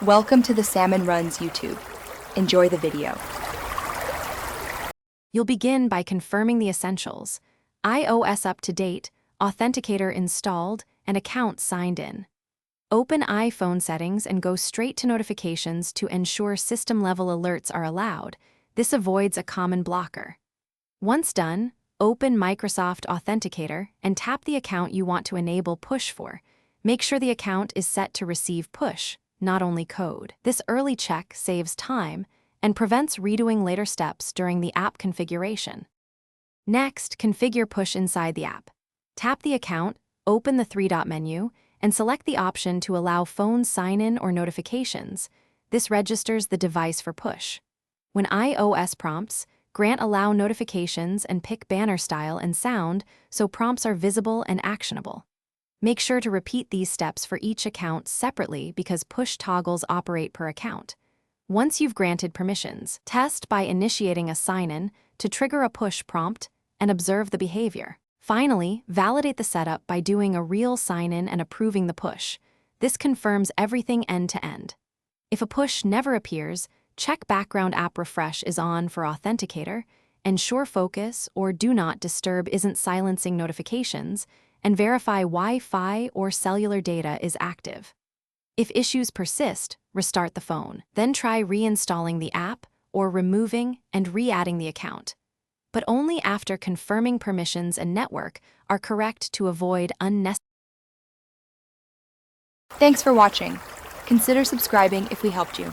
Welcome to the Salmon Runs YouTube. Enjoy the video. You'll begin by confirming the essentials: iOS up to date, Authenticator installed, and account signed in. Open iPhone settings and go straight to notifications to ensure system-level alerts are allowed. This avoids a common blocker. Once done, open Microsoft Authenticator and tap the account you want to enable push for. Make sure the account is set to receive push, not only code. This early check saves time and prevents redoing later steps during the app configuration. Next, configure push inside the app. Tap the account, open the three-dot menu, and select the option to allow phone sign-in or notifications. This registers the device for push. When iOS prompts, grant allow notifications and pick banner style and sound so prompts are visible and actionable. Make sure to repeat these steps for each account separately because push toggles operate per account. Once you've granted permissions, test by initiating a sign-in to trigger a push prompt and observe the behavior. Finally, validate the setup by doing a real sign-in and approving the push. This confirms everything end-to-end. If a push never appears, check background app refresh is on for Authenticator, ensure focus or do not disturb isn't silencing notifications, and verify Wi-Fi or cellular data is active. If issues persist, restart the phone. Then try reinstalling the app or removing and re-adding the account, but only after confirming permissions and network are correct to avoid unnecessary. Thanks for watching. Consider subscribing if we helped you.